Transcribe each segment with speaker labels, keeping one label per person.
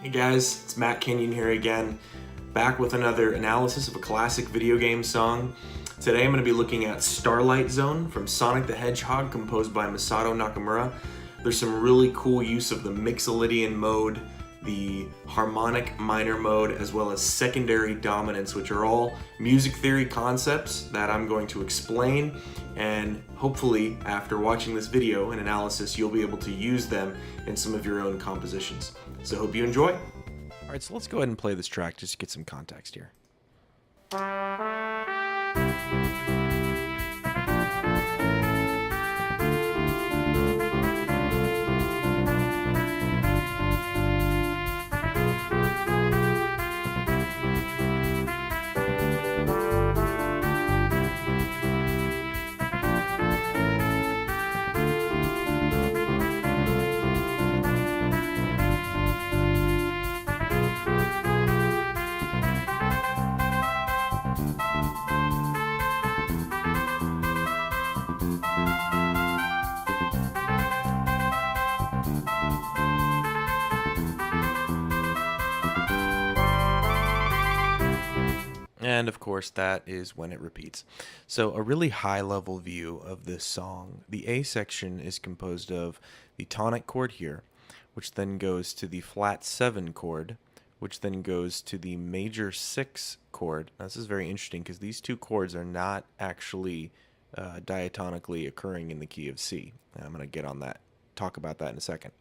Speaker 1: Hey guys, it's Matt Kenyon here again, back with another analysis of a classic video game song. Today I'm going to be looking at Starlight Zone from Sonic the Hedgehog, composed by Masato Nakamura. There's some really cool use of the Mixolydian mode, the Harmonic minor mode, as well as secondary dominance, which are all music theory concepts that I'm going to explain, and hopefully after watching this video and analysis you'll be able to use them in some of your own compositions. So hope you enjoy. Alright, so let's go ahead and play this track just to get some context here. And of course that is when it repeats. So a really high level view of this song. The A section is composed of the tonic chord here, which then goes to the flat 7 chord, which then goes to the major 6 chord. Now, this is very interesting because these two chords are not actually diatonically occurring in the key of C. And I'm going to talk about that in a second.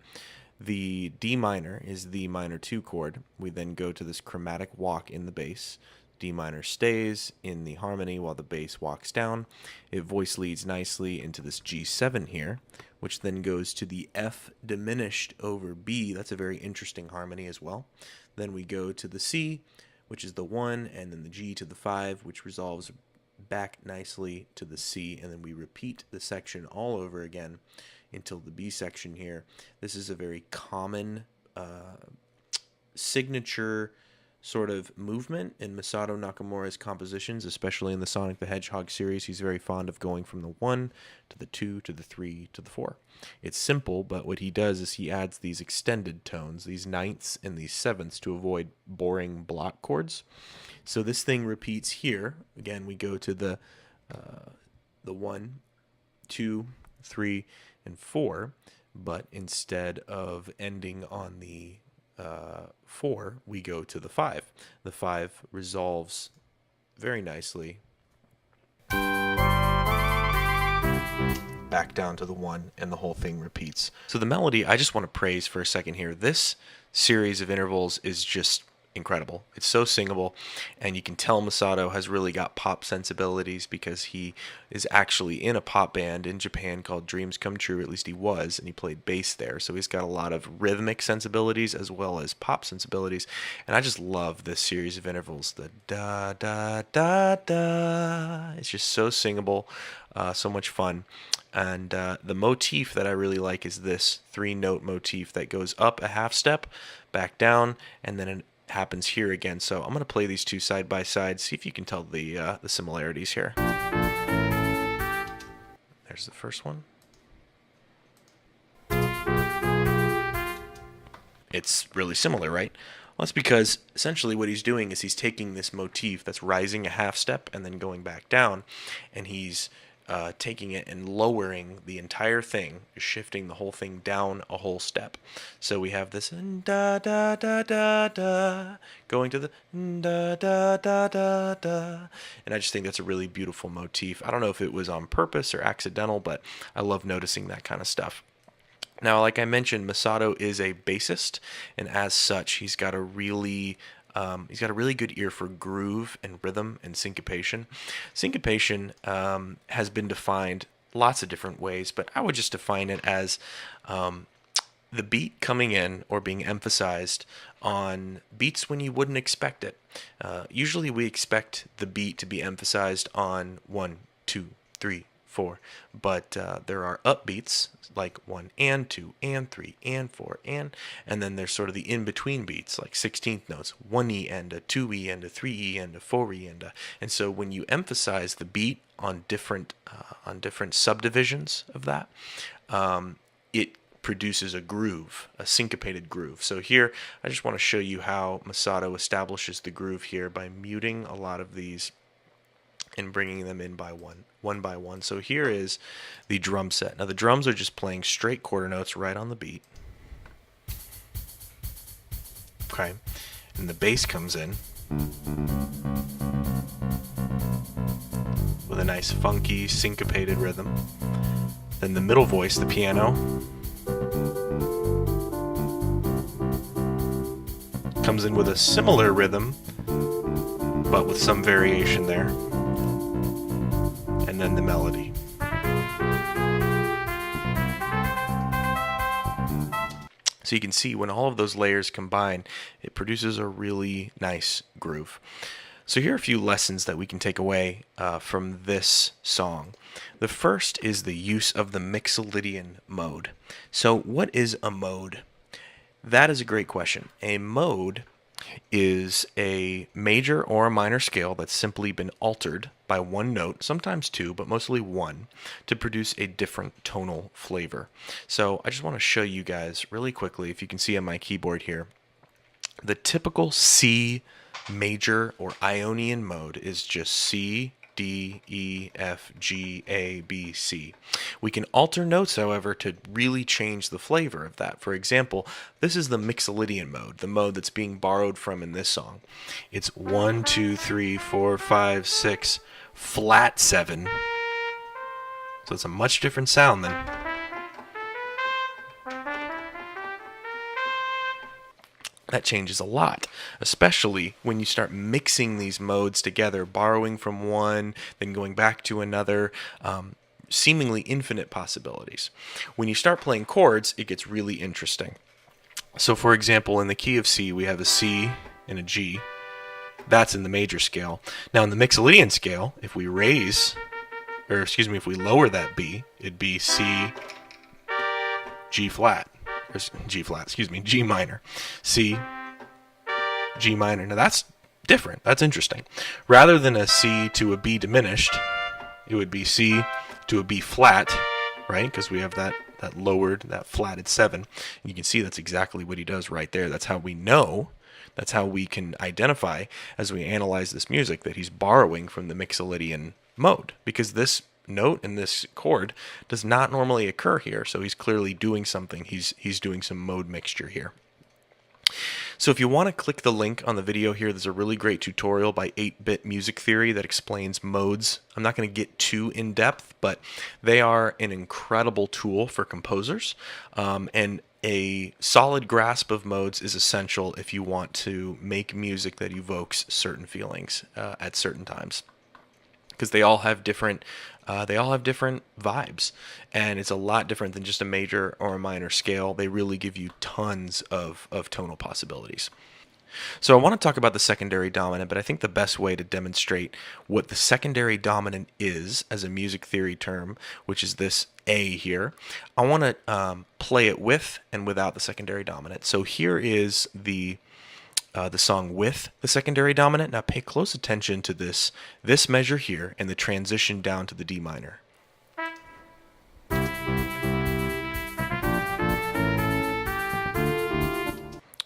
Speaker 1: The D minor is the minor 2 chord. We then go to this chromatic walk in the bass. D minor stays in the harmony while the bass walks down. It voice leads nicely into this G7 here, which then goes to the F diminished over B. That's a very interesting harmony as well. Then we go to the C, which is the 1, and then the G to the 5, which resolves back nicely to the C, and then we repeat the section all over again until the B section here. This is a very common signature sort of movement in Masato Nakamura's compositions, especially in the Sonic the Hedgehog series. He's very fond of going from the 1 to the 2 to the 3 to the 4. It's simple, but what he does is he adds these extended tones, these ninths and these sevenths, to avoid boring block chords. So this thing repeats here. Again, we go to the 1, 2, 3, and 4, but instead of ending on the 4, we go to the 5. The 5 resolves very nicely back down to the 1, and the whole thing repeats. So the melody, I just want to praise for a second here. This series of intervals is just incredible. It's so singable, and you can tell Masato has really got pop sensibilities because he is actually in a pop band in Japan called Dreams Come True. At least he was, and he played bass there. So he's got a lot of rhythmic sensibilities as well as pop sensibilities, and I just love this series of intervals. The da da da da. It's just so singable, so much fun. And the motif that I really like is this 3-note motif that goes up a half step, back down, and then it happens here again. So I'm going to play these two side by side, see if you can tell the similarities here. There's the first one. It's really similar, right? Well, that's because essentially what he's doing is he's taking this motif that's rising a half step and then going back down, and he's taking it and lowering the entire thing, shifting the whole thing down a whole step. So we have this da da da da da going to the da da da da da, and I just think that's a really beautiful motif. I don't know if it was on purpose or accidental, but I love noticing that kind of stuff. Now, like I mentioned, Masato is a bassist, and as such, he's got a really good ear for groove and rhythm and syncopation. Syncopation has been defined lots of different ways, but I would just define it as the beat coming in or being emphasized on beats when you wouldn't expect it. Usually we expect the beat to be emphasized on 1, 2, 3, 4, but there are upbeats like 1 and 2 and 3 and 4 and then there's sort of the in-between beats like 16th notes, 1E and a 2E and a 3E and a 4E and so when you emphasize the beat on different subdivisions of that, it produces a groove, a syncopated groove. So here, I just want to show you how Masato establishes the groove here by muting a lot of these and bringing them in by one by one. So here is the drum set. Now the drums are just playing straight quarter notes right on the beat. Okay, and the bass comes in with a nice funky syncopated rhythm. Then the middle voice, the piano, comes in with a similar rhythm, but with some variation there. And then the melody. So you can see when all of those layers combine, it produces a really nice groove. So here are a few lessons that we can take away from this song. The first is the use of the Mixolydian mode. So what is a mode? That is a great question. A mode is a major or a minor scale that's simply been altered by one note, sometimes two, but mostly one, to produce a different tonal flavor. So I just want to show you guys really quickly, if you can see on my keyboard here, the typical C major or Ionian mode is just C, D, E, F, G, A, B, C. We can alter notes, however, to really change the flavor of that. For example, this is the Mixolydian mode, the mode that's being borrowed from in this song. It's 1, 2, 3, 4, 5, 6, flat 7. So it's a much different sound than... That changes a lot, especially when you start mixing these modes together, borrowing from one, then going back to another, seemingly infinite possibilities. When you start playing chords, it gets really interesting. So for example, in the key of C, we have a C and a G. That's in the major scale. Now in the Mixolydian scale, if we if we lower that B, it'd be C, G flat. G minor, C, G minor. Now that's different. That's interesting. Rather than a C to a B diminished, it would be C to a B flat, right? Because we have that lowered, that flatted 7. And you can see that's exactly what he does right there. That's how we know, that's how we can identify as we analyze this music that he's borrowing from the Mixolydian mode. Because this note and this chord does not normally occur here, so he's clearly doing something. He's doing some mode mixture here. So if you want to click the link on the video here, there's a really great tutorial by 8-Bit Music Theory that explains modes. I'm not going to get too in depth, but they are an incredible tool for composers, and a solid grasp of modes is essential if you want to make music that evokes certain feelings at certain times, because they all have different vibes, and it's a lot different than just a major or a minor scale. They really give you tons of tonal possibilities. So I want to talk about the secondary dominant, but I think the best way to demonstrate what the secondary dominant is as a music theory term, which is this A here, I want to play it with and without the secondary dominant. So here is the song with the secondary dominant. Now pay close attention to this measure here and the transition down to the D minor.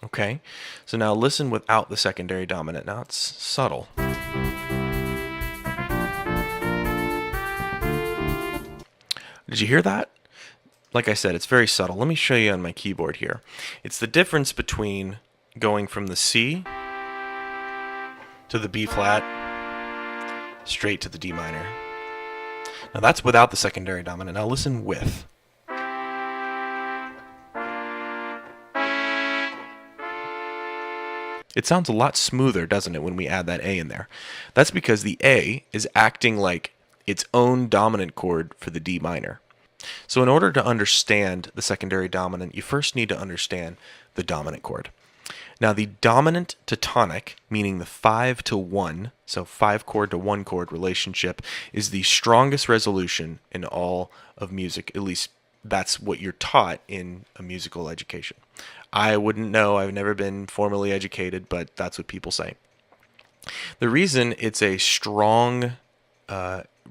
Speaker 1: Okay, so now listen without the secondary dominant. Now it's subtle. Did you hear that? Like I said, it's very subtle. Let me show you on my keyboard here. It's the difference between going from the C to the B flat straight to the D minor. Now that's without the secondary dominant. Now listen with. It sounds a lot smoother, doesn't it, when we add that A in there? That's because the A is acting like its own dominant chord for the D minor. So in order to understand the secondary dominant, you first need to understand the dominant chord. Now the dominant to tonic, meaning the 5 to 1, so 5 chord to 1 chord relationship, is the strongest resolution in all of music. At least that's what you're taught in a musical education. I wouldn't know, I've never been formally educated, but that's what people say. The reason it's a strong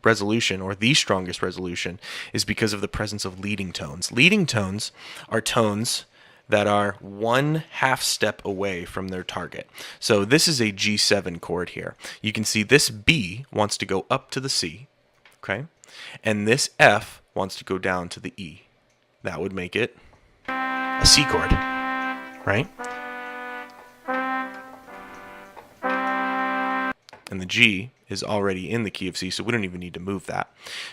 Speaker 1: resolution, or the strongest resolution, is because of the presence of leading tones. Leading tones are tones that are 1/2 step away from their target. So this is a G7 chord here. You can see this B wants to go up to the C, okay? And this F wants to go down to the E. That would make it a C chord, right? And the G is already in the key of C, so we don't even need to move that.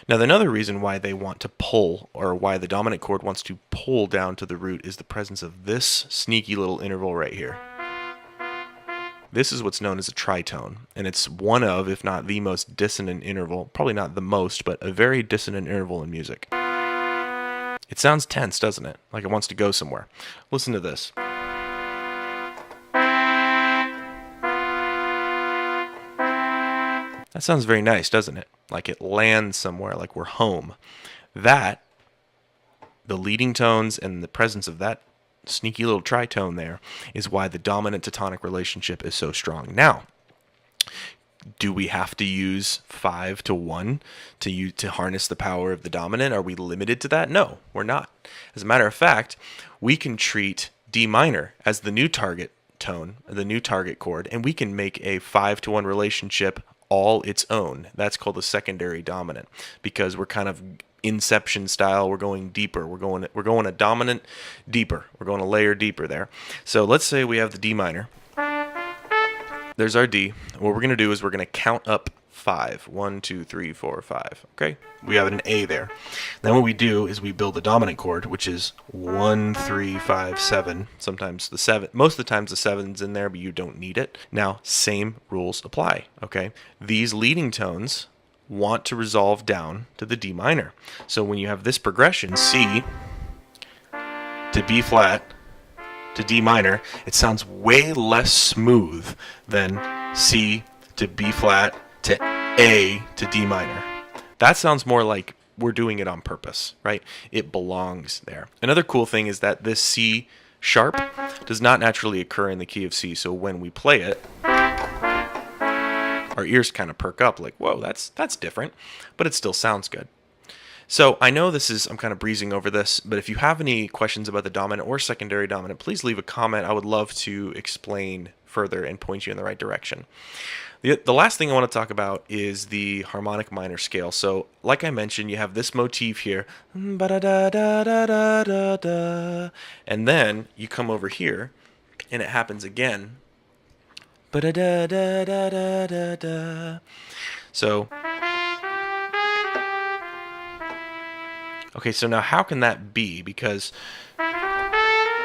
Speaker 1: Now, another reason why they want to pull, or why the dominant chord wants to pull down to the root, is the presence of this sneaky little interval right here. This is what's known as a tritone, and it's one of, if not the most dissonant interval, probably not the most, but a very dissonant interval in music. It sounds tense, doesn't it? Like it wants to go somewhere. Listen to this. That sounds very nice, doesn't it? Like it lands somewhere, like we're home. That, the leading tones and the presence of that sneaky little tritone there, is why the dominant to tonic relationship is so strong. Now, do we have to use 5-1 to harness the power of the dominant? Are we limited to that? No, we're not. As a matter of fact, we can treat D minor as the new target tone, the new target chord, and we can make a 5-1 relationship all its own. That's called the secondary dominant, because we're kind of Inception style. We're going deeper. We're going a dominant deeper. We're going a layer deeper there. So let's say we have the D minor. There's our D. What we're going to do is we're going to count up 5. 1, 2, 3, 4, 5. Okay? We have an A there. Then what we do is we build a dominant chord, which is 1, 3, 5, 7. Sometimes the 7. Most of the times the 7's in there, but you don't need it. Now, same rules apply. Okay? These leading tones want to resolve down to the D minor. So when you have this progression, C to B flat to D minor, it sounds way less smooth than C to B flat to A to D minor. That sounds more like we're doing it on purpose, right? It belongs there. Another cool thing is that this C sharp does not naturally occur in the key of C, so when we play it, our ears kind of perk up like, whoa, that's different, but it still sounds good. So I know I'm kind of breezing over this, but if you have any questions about the dominant or secondary dominant, please leave a comment. I would love to explain further and point you in the right direction. The last thing I want to talk about is the harmonic minor scale. So like I mentioned, you have this motif here, and then you come over here, and it happens again. So, okay, so now how can that be? Because I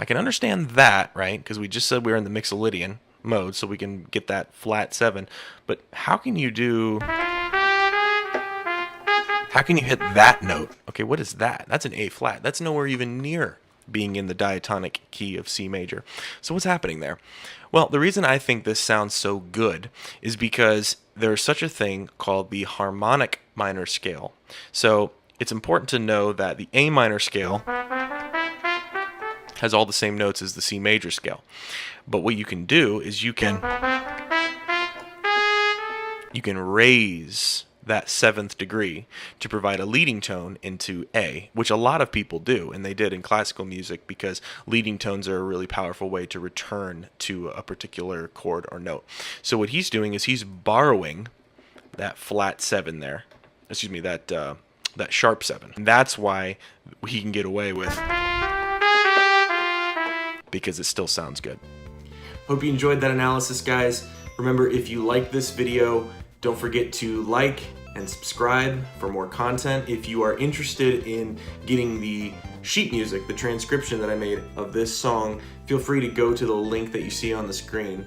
Speaker 1: can understand that, right? Because we just said we were in the Mixolydian mode, so we can get that flat 7. But how can you hit that note? Okay, what is that? That's an A flat. That's nowhere even near being in the diatonic key of C major. So what's happening there? Well, the reason I think this sounds so good is because there's such a thing called the harmonic minor scale. So it's important to know that the A minor scale has all the same notes as the C major scale. But what you can do is you can raise that 7th degree to provide a leading tone into A, which a lot of people do, and they did in classical music, because leading tones are a really powerful way to return to a particular chord or note. So what he's doing is he's borrowing that flat 7 there, excuse me, that sharp 7. And that's why he can get away with, because it still sounds good. Hope you enjoyed that analysis, guys. Remember, if you like this video, don't forget to like and subscribe for more content. If you are interested in getting the sheet music, the transcription that I made of this song, feel free to go to the link that you see on the screen.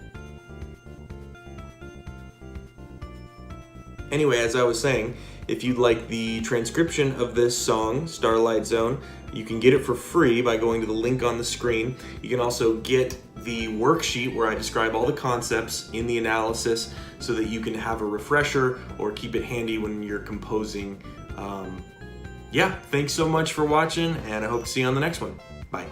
Speaker 1: Anyway, as I was saying, if you'd like the transcription of this song, Starlight Zone, you can get it for free by going to the link on the screen. You can also get the worksheet where I describe all the concepts in the analysis so that you can have a refresher or keep it handy when you're composing. Yeah, thanks so much for watching, and I hope to see you on the next one. Bye.